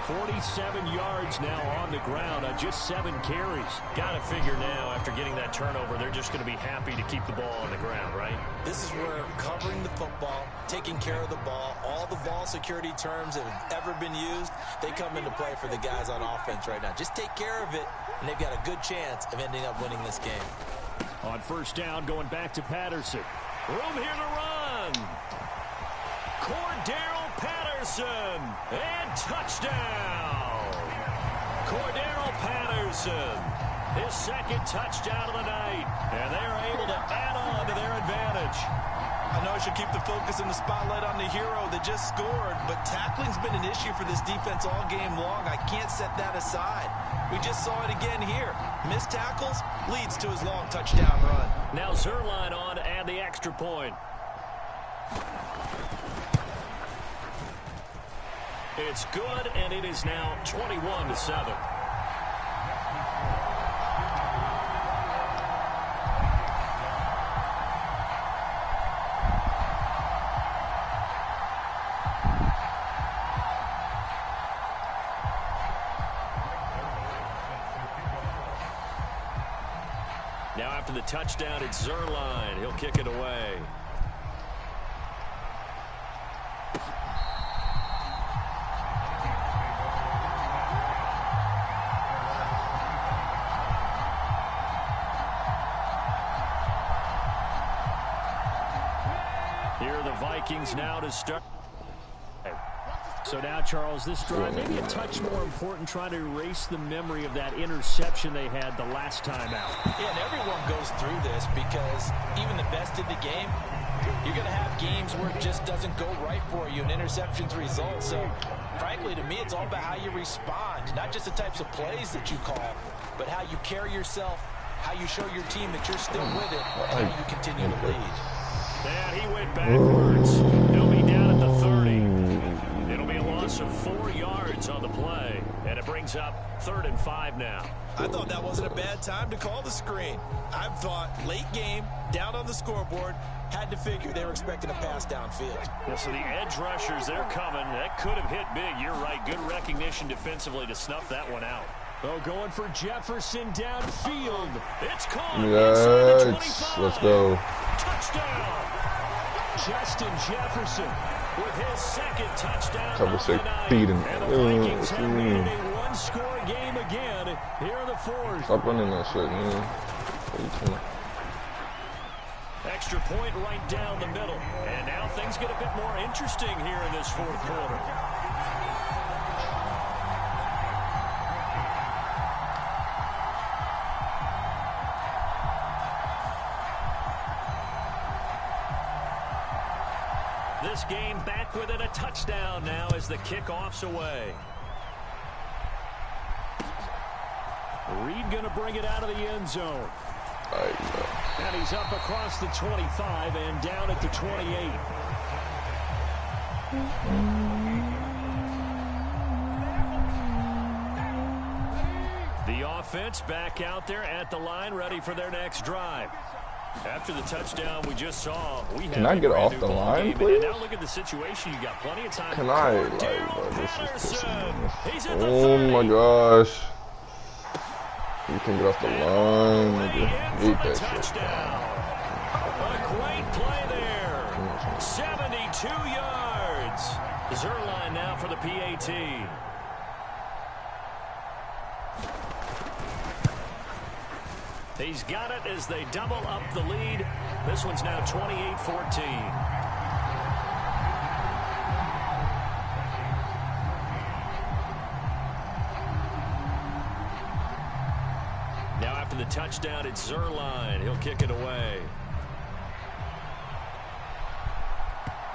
47 yards now on the ground on just 7 carries. Got to figure now, after getting that turnover, they're just going to be happy to keep the ball on the ground, right? This is where covering the football, taking care of the ball, all the ball security terms that have ever been used, they come into play for the guys on offense right now. Just take care of it, and they've got a good chance of ending up winning this game. On 1st down, going back to Patterson. Room here to run. Cordero Patterson. And touchdown. Cordero Patterson. His 2nd touchdown of the night. And they are able to add on to their advantage. I know I should keep the focus and the spotlight on the hero that just scored, but tackling's been an issue for this defense all game long. I can't set that aside. We just saw it again here. Missed tackles leads to his long touchdown run. Now Zerline on to add the extra point. It's good, and it is now 21-7. Now after the touchdown, it's Zerline. He'll kick it away. Here are the Vikings now to start. So now, Charles, this drive maybe a touch more important, trying to erase the memory of that interception they had the last time out. Yeah, and everyone goes through this because even the best in the game You're going to have games where it just doesn't go right for you and interceptions result. So, frankly, to me, it's all about how you respond. Not just the types of plays that you call, but how you carry yourself, how you show your team that you're still with it, and how you continue to lead. And he went backwards. He'll be down at the 30. It'll be a loss of 4 yards on the play. And it brings up 3rd and 5 now. I thought that wasn't a bad time to call the screen. I thought late game, down on the scoreboard, had to figure they were expecting a pass downfield. Yeah, so the edge rushers, they're coming. That could have hit big. You're right. Good recognition defensively to snuff that one out. Oh, going for Jefferson downfield. It's caught. Yes, let's go. Touchdown. Justin Jefferson with his 2nd touchdown. Cover 6, feeding. And the Vikings have made it a one-score game again here in the 4th. Stop running that shit, man. Extra point right down the middle. And now things get a bit more interesting here in this 4th quarter. This game back within a touchdown now as the kickoff's away. Reed going to bring it out of the end zone. And he's up across the 25 and down at the 28. The offense back out there at the line, ready for their next drive. After the touchdown we just saw, can I get off the line, please? Now look at the situation. You got plenty of time. Can I, like, bro, this is oh my gosh. You can get off the line, nigga. Hate that shit. A great play there. 72 yards. Zerline now for the PAT. He's got it as they double up the lead. This one's now 28-14. Now after the touchdown, it's Zerline. He'll kick it away.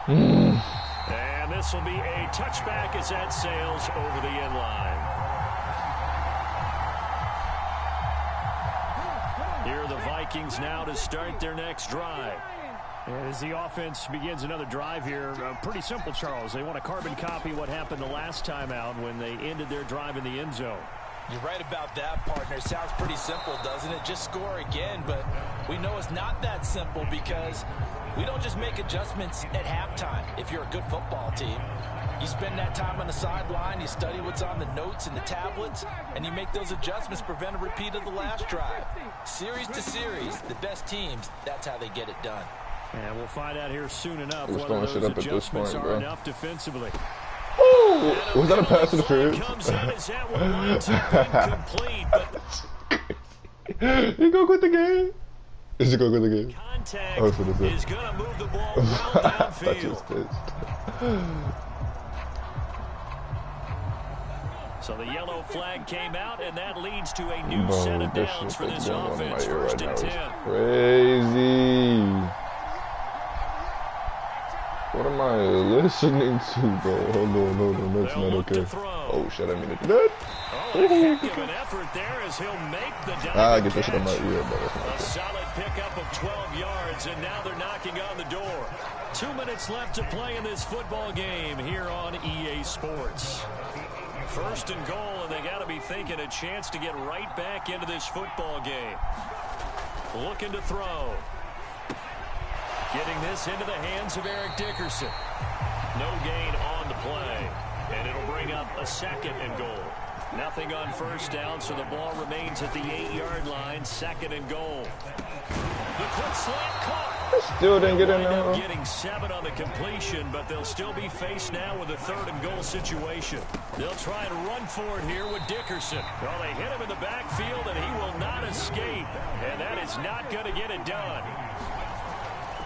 And this will be a touchback as that sails over the end line. Here are the Vikings now to start their next drive. As the offense begins another drive here, pretty simple, Charles. They want to carbon copy what happened the last time out when they ended their drive in the end zone. You're right about that, partner. Sounds pretty simple, doesn't it? Just score again, but we know it's not that simple because we don't just make adjustments at halftime if you're a good football team. You spend that time on the sideline, you study what's on the notes and the tablets, and you make those adjustments, prevent a repeat of the last drive. Series to series, the best teams, that's how they get it done. And we'll find out here soon enough whether those shit up adjustments at this point, are bro. enough defensively. Oh, was that a pass interference? He go quit the game? Is he gonna quit the game? Contact Oh, so that's it. is going to move the ball well downfield. So the yellow flag came out, and that leads to a new set of downs for this offense. 1st and 10. Crazy. What am I listening to, bro? Hold on, that's not okay. Oh shit, I mean to do that. Oh, a heck of an effort there as he'll make the dive. I get this shit on my ear, but that's not A okay. solid pickup of 12 yards, and now they're knocking on the door. 2 minutes left to play in this football game here on EA Sports. 1st and goal, and they got to be thinking a chance to get right back into this football game. Looking to throw. Getting this into the hands of Eric Dickerson. No gain on the play, and it'll bring up a 2nd and goal. Nothing on 1st down, so the ball remains at the 8-yard line. 2nd and goal. The quick slant caught. Still didn't get in Wind up there. getting 7 on the completion, but they'll still be faced now with a 3rd and goal situation. They'll try and run for it here with Dickerson. Well, they hit him in the backfield, and he will not escape, and that is not going to get it done.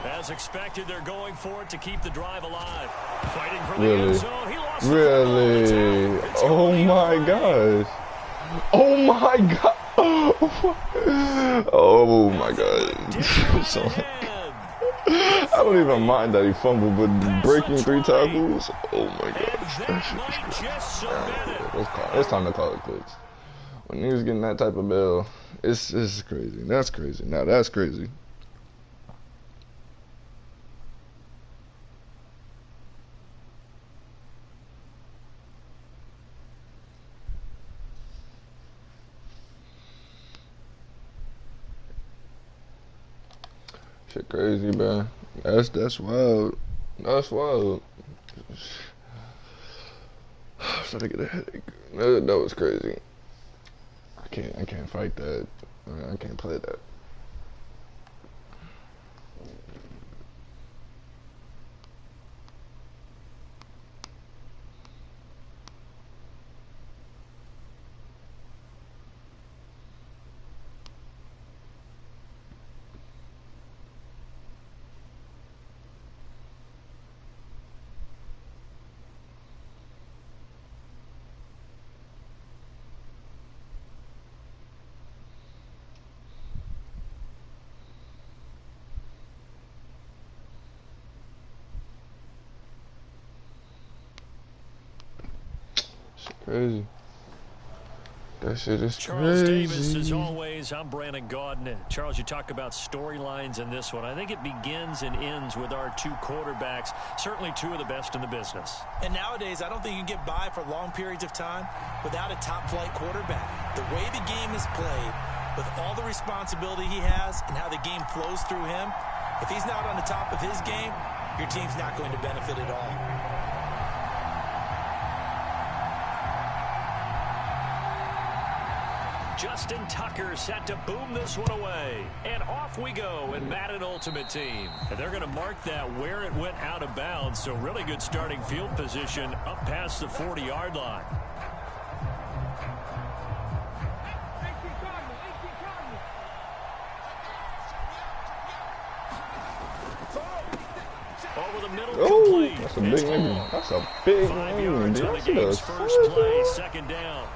As expected, they're going for it to keep the drive alive. Fighting for the end zone. He lost the Really? Oh my gosh. Oh my god. Oh my god. So, I don't even mind that he fumbled, but breaking 3 tackles, oh my gosh, that shit was crazy. It's time to call it quits. When niggas getting that type of bill, it's crazy. That's crazy. Now that's crazy. Shit crazy, man. That's wild. That's wild. I'm starting to get a headache. That was crazy. I can't fight that. I can't play that. Crazy. That shit is Charles crazy. Davis, as always, I'm Brandon Gaudin. Charles, you talk about storylines in this one. I think it begins and ends with our 2 quarterbacks, certainly 2 of the best in the business. And nowadays, I don't think you can get by for long periods of time without a top-flight quarterback. The way the game is played, with all the responsibility he has and how the game flows through him, if he's not on the top of his game, your team's not going to benefit at all. Justin Tucker set to boom this one away. And off we go in Madden Ultimate Team. And they're going to mark that where it went out of bounds. So really good starting field position up past the 40-yard line. Over the middle, complete. That's a big nigga. That's a big 5 yards on the nigga. game's first play, second down.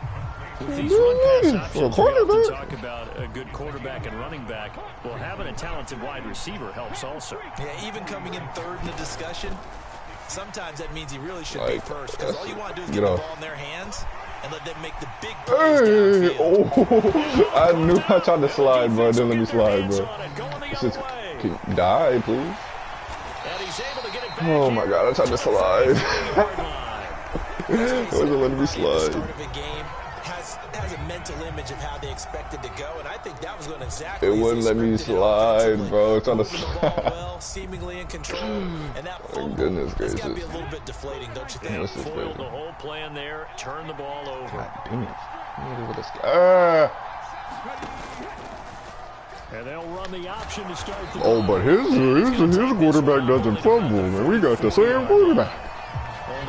With these run-pass options, we often talk about a good quarterback and running back. Well, having a talented wide receiver helps also. Yeah, even coming in third in the discussion, sometimes that means he really should be first, because all you want to do is get the ball in their hands and let them make the big plays downfield. Oh, I knew I tried to slide, bro. Didn't let me slide, bro. This is, can you die, please? Oh my god, I tried to slide. It wasn't letting me slide. Has a mental image of how they expected to go, and I think that was going exactly. It wouldn't let me slide, bro. Trying to slide. Well, seemingly in control, and that oh, goodness gracious. Got to be a little bit deflating, don't you think? Foiled the whole plan there. Turn the ball over. God damn it. And they'll run the option to start the but his quarterback doesn't fumble, man. We got the same quarterback.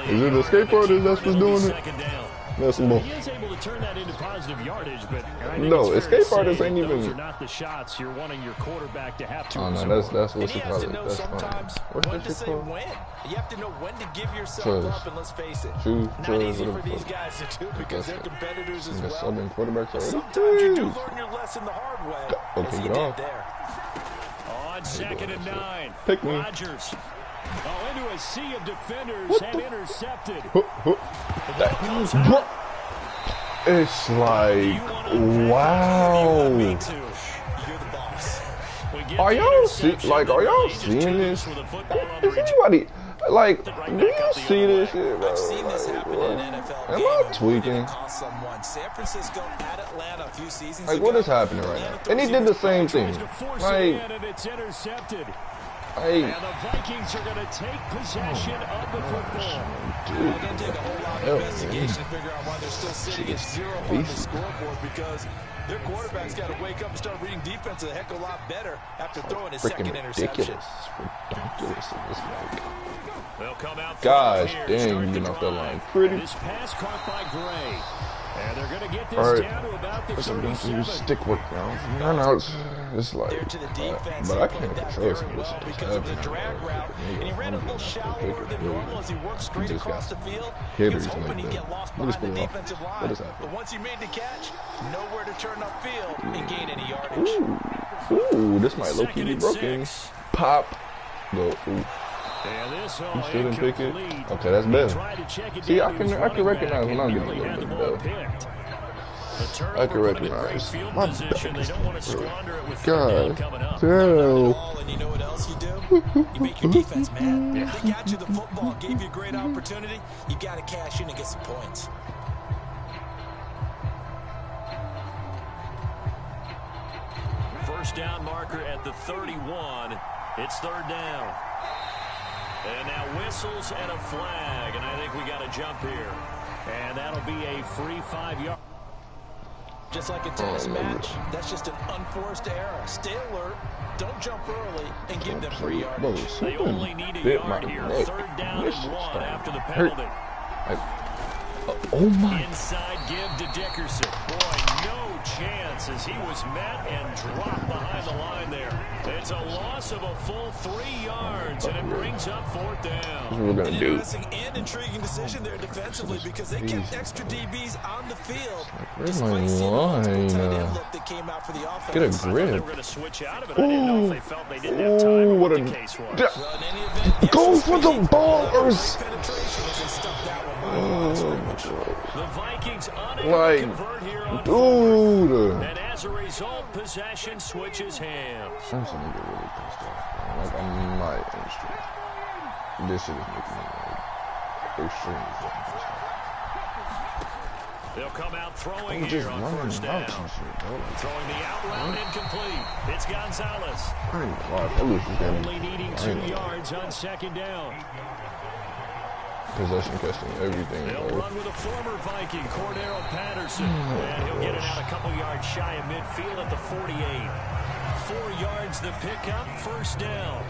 Is it the escape artist that's what's doing it? That's he is able to turn that into positive yardage, but no, escape artists ain't even. Those are not the shots you're wanting your quarterback to have to. Oh no, that's what you call it. That's sometimes when to say when. You have to know when to give yourself up, and let's face it, not easy for these guys to do because they're competitors as well. Sometimes you do learn your lesson the hard way. Okay, get off. On 2nd and 9, Pick me. Rodgers. Oh, into a sea of defenders and intercepted. It's like, wow. Are y'all seeing this? Is anybody like? Do you see this shit, bro? I've seen this happen in an NFL Am I tweaking? San Francisco at Atlanta a few seasons like, ago. what is happening right now? And he did the same thing. Like, it's intercepted. Hey. And the Vikings are going to take possession of the football. It's going to take a whole lot of investigation to figure out why they're still sitting at 0 on the scoreboard, because their quarterback's got to wake up and start reading defense a heck of a lot better after throwing his second interception. Ridiculous. They'll come out. Gosh dang, you get off that line pretty. This pass caught by Gray. And they're going to get this down to about the 37. Stick work now. No, it's like, but I can't control some of this because of the drag route, and he ran a little shallower than normal as he worked straight across the field. He was hoping he'd get lost behind the defensive line, but once he made the catch, nowhere to turn upfield and gain any yardage. Ooh, this might low-key be broken. Pop. Go. Ooh. And this You still didn't pick it? Okay, that's better. See, I can recognize when I'm getting a little bit better. I can recognize my bad. God damn. And you know what else you do? You make your defense mad. They got you the football, gave you a great opportunity. You got to cash in and get some points. First down marker at the 31. It's third down. And now whistles and a flag. And I think we got a jump here. And that'll be a free 5-yard. Just like a tennis match, that's just an unforced error. Stay alert, don't jump early, and give them 3 yards. They only need a yard here. Third down and 1 after the penalty. Oh my. Inside give to Dickerson. Boy, no chance as he was met and dropped behind the line there. It's a loss of a full 3 yards, and it brings up fourth down. What we're gonna do? Interesting and intriguing decision there defensively because they kept extra DBs on the field. Where's my line? Get a grip. They were going to switch out of it. I didn't know if they felt they didn't have time or what the case was. Go for the ballers! The Vikings unable Like, to convert here on dude. and as a result, possession switches hands. I'm starting to get really pissed off, man. Like, I'm not in the street. This shit is making me like extremely fucking pissed off. They'll come out throwing I'm here just on running first down. out and shit, bro. Throwing the out route incomplete. It's Gonzalez. I ain't gonna lie, I lose this game. Only needing 2 yards on second down. Possession casting everything. They'll run with a former Viking, Cordero Patterson. And he'll get it out a couple yards shy of midfield at the 48. 4 yards the pickup, first down.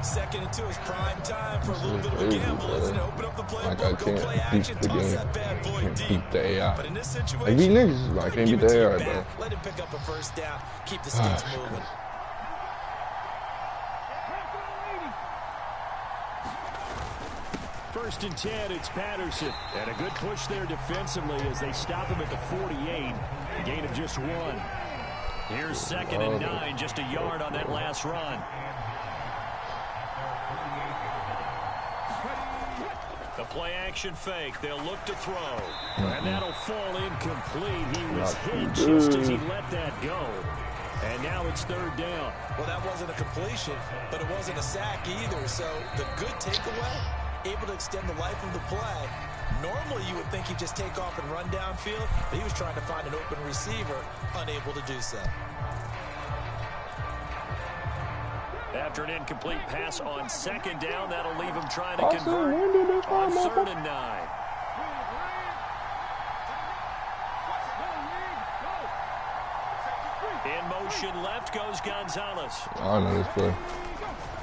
Second and 2 is prime time for a little bit of a gamble, isn't it? Open up the playbook, like, go play action, toss that bad boy deep. Beat the AI. But in this situation, like, these niggas, I can't beat the AI, bro. Let him pick up a first down, keep the sticks moving. First and 10, it's Patterson. And a good push there defensively as they stop him at the 48. A gain of just 1. Here's second and 9, just a yard on that last run. The play action fake. They'll look to throw. And that'll fall incomplete. He was hit just as he let that go. And now it's third down. Well, that wasn't a completion, but it wasn't a sack either. So the good takeaway, able to extend the life of the play. Normally you would think he'd just take off and run downfield, but he was trying to find an open receiver, unable to do so. After an incomplete pass on second down, that'll leave him trying to convert on third and 9. In motion left goes Gonzalez. I know this play.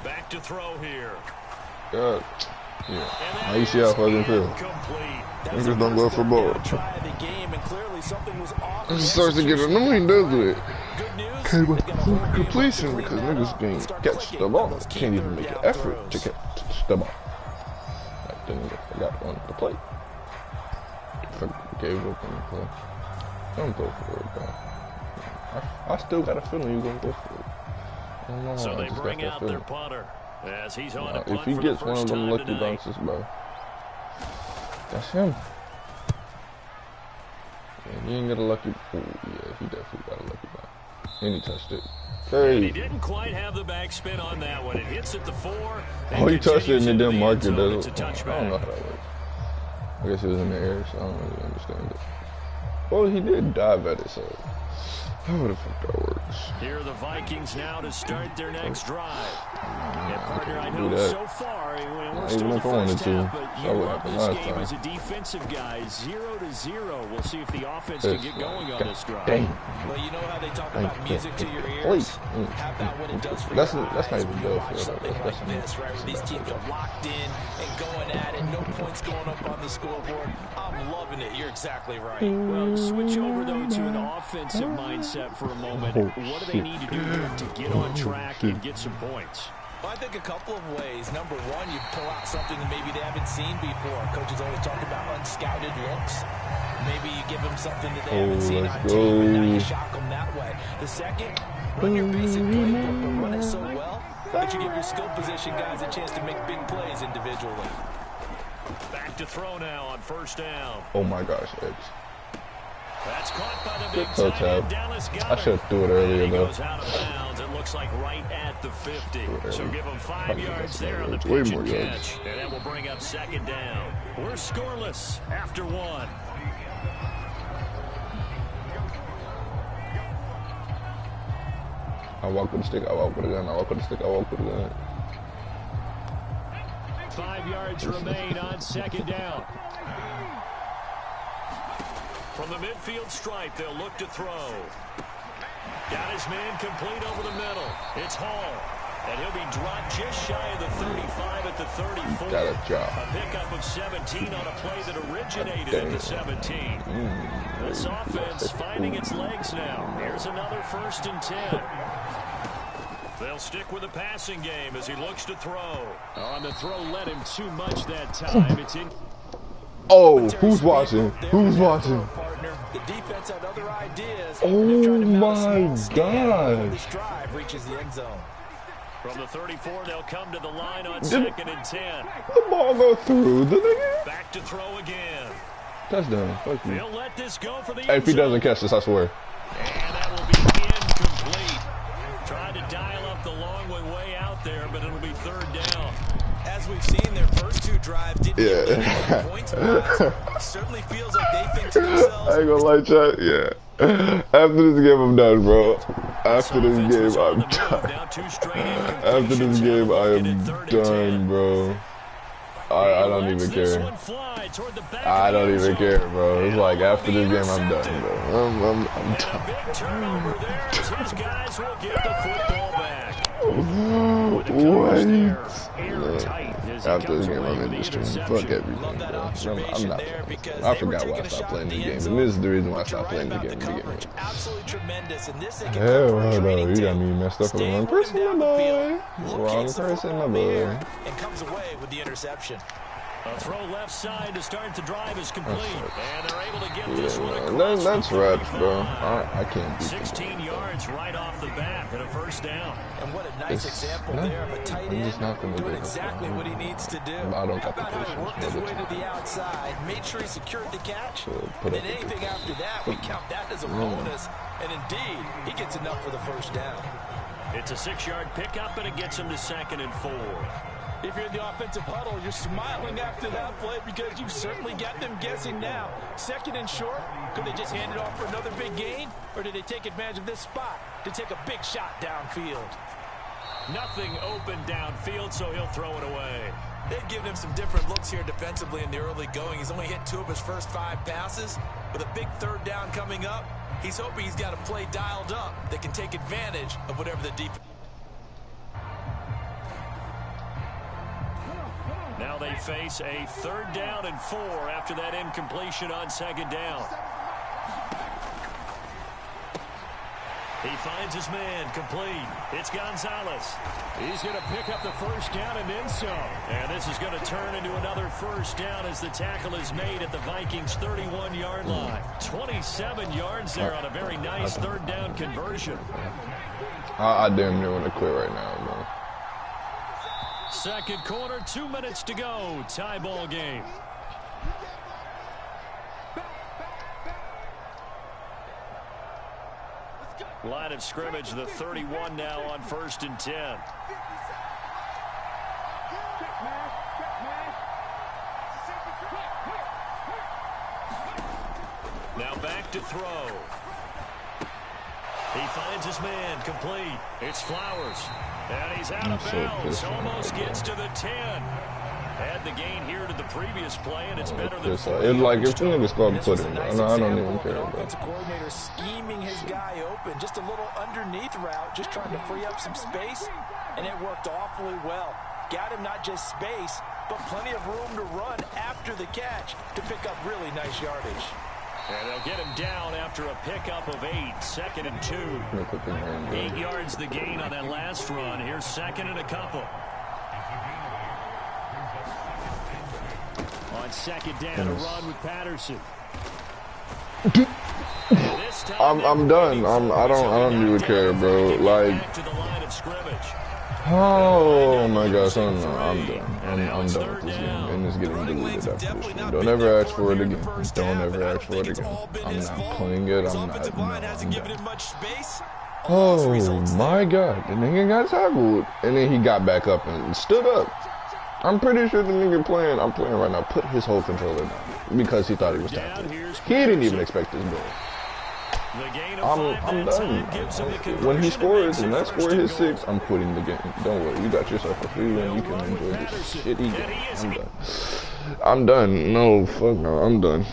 Back to throw here. God. Yeah. Now you see how fucking feel. Niggas don't go for ball. It starts to get annoying, doesn't it? Okay, but completion because niggas can't catch the ball. Can't even make an effort to catch the ball. Like, then I got on the plate. If I gave up on the play, don't go for it, bro. I still got a feeling you're going to go for it. I don't know, So I they just bring got that out feeling. their punter as he's on a punt if he for gets the one first of them time lucky tonight. bounces, bro, that's him. Yeah, he ain't got a lucky. Oh, yeah, he definitely got a lucky bounce. And he touched it. And he Hey. didn't quite have the backspin on that one. It hits at the 4. Oh, he touched it and it didn't mark it, does does it? it? I don't know how that works. I guess it was in the air, so I don't really understand it. Well, he did dive at it, so how the fuck that works? Here are the Vikings now to start their next drive. And partner, I do know that. so far, we're Not still even in the if I wanted first to. half, but Saw you what love happened this last game time. as a defensive guy, 0-0. We'll see if the offense can get going on this drive. Dang. Well, you know how they talk about music to your ears? Please. How about what it does for That's your not eyes even when you good watch for something that. like this, right? Where these teams are locked in and going at it, no points going up on the scoreboard. I'm loving it. You're exactly right. Well, switch over, though, to an offensive mindset for a moment. What do they need to do here to get on track and get some points? Well, I think a couple of ways. Number one, you pull out something that maybe they haven't seen before. Coaches always talk about unscouted looks. Maybe you give them something that they haven't seen on tape, and now you shock them that way. The second, run your basic playbook, but run it so well It should give your skill position guys a chance to make big plays individually. Back to throw now on first down. Oh my gosh, Edge. That's caught by the big Toe tight tap. end, Dallas Goedert. I should have threw it earlier He though. goes out of bounds. It looks like right at the 50. So give him 5 yards there on the Way pitch more and yards. catch. And that will bring up second down. We're scoreless after 1. I walk with the stick, I walk with the gun, I walk with the stick, I walk with the gun. 5 yards remain on second down. From the midfield stripe, they'll look to throw. Got his man complete over the middle. It's Hall. And he'll be dropped just shy of the 35 at the 34. Got a job. A pickup of 17 on a play that originated at the 17. This offense finding its legs now. Here's another 1st and 10. They'll stick with the passing game as he looks to throw. On the throw, let him too much that time. It's in. Oh, who's watching? Who's watching? The defense had other ideas. Oh my God. This drive reaches the end zone. From the 34, they'll come to the line on 2nd and 10. The ball go through the nigga. Back to throw again. Touchdown. Fuck you. They'll let this go for the Hey, if he doesn't catch this, I swear. And that will be incomplete. Tried to dial up the long way out there, but it'll be 3rd down. As we've seen, their first 2 drives didn't get points. Certainly feels like they think to themselves. I ain't gonna lie, chat. Yeah. After this game, I'm done, bro. After this game, I'm done. After this game, I am done, bro. I don't even care. I don't even care, bro. It's like after this game, I'm done, bro. I'm done. Big turnover there as his guys will get the football back. What? Airtight as he After this comes game, away I'm with in the the stream. interception. Fuck everything, bro. I'm not. I forgot why I stopped playing this game, and this is the reason why I stopped playing this game to begin with. Absolutely tremendous, and this they can Hell, come for a no, training you got tape. me messed up for the Stay wrong with him person, my down the boy. field. Wrong Locates the person, football my in the boy. air and comes away with the interception. A throw left side to start the drive is complete. And they're able to get this one Yeah, across that's the reps, bro. 35. I can't beat 16 yards right off the bat and a 1st down. And what a nice example there of a tight I'm just end not gonna doing do it. exactly what he needs to do. I don't How got the about how he patience worked for his the way to time. the outside, made sure he secured the catch, put and up then with anything it. after that, we count that as a bonus. And indeed, he gets enough for the 1st down. It's a 6-yard pickup, and it gets him to 2nd and 4. If you're in the offensive huddle, you're smiling after that play because you've certainly got them guessing now. 2nd and short, could they just hand it off for another big gain? Or did they take advantage of this spot to take a big shot downfield? Nothing open downfield, so he'll throw it away. They've given him some different looks here defensively in the early going. He's only hit 2 of his first 5 passes. With a big 3rd down coming up, he's hoping he's got a play dialed up that can take advantage of whatever the defense. Now they face a 3rd down and 4 after that incompletion on 2nd down. He finds his man complete. It's Gonzalez. He's going to pick up the 1st down and then some. And this is going to turn into another 1st down as the tackle is made at the Vikings' 31-yard line. 27 yards there on a very nice 3rd down conversion. I damn near want to quit right now, bro. 2nd quarter, 2 minutes to go. Tie ball game. Line of scrimmage, the 31 now on 1st and 10. Now back to throw. He finds his man complete. It's Flowers. And he's out of bounds. Almost gets to the 10. Had the gain here to the previous play, and it's better than It's like if the niggas start putting, I don't even care, bro. Offensive coordinator scheming his guy open, just a little underneath route, just trying to free up some space, and it worked awfully well. Got him not just space, but plenty of room to run after the catch to pick up really nice yardage. And they'll get him down after a pickup of 8. 2nd and 2. 8 yards the gain on that last run. Here's 2nd and a couple. On 2nd down, a run with Patterson. I'm done. I don't even care, bro. Like, Back to the line of scrimmage. Oh my gosh, I'm done. I'm done with this game, and it's getting deleted after this one. Don't ever ask for it again. Don't ever ask for it again. I'm not playing it. I'm not. No, I'm done. Oh my god, the nigga got tackled, and then he got back up and stood up. I'm pretty sure the nigga I'm playing right now, put his whole controller down because he thought he was tackled. He didn't even expect this goal. I'm done. When he scores and that score hits 6, I'm quitting the game. Don't worry, you got yourself a free win. You can enjoy this shitty game. I'm done. I'm done. No, fuck no, I'm done.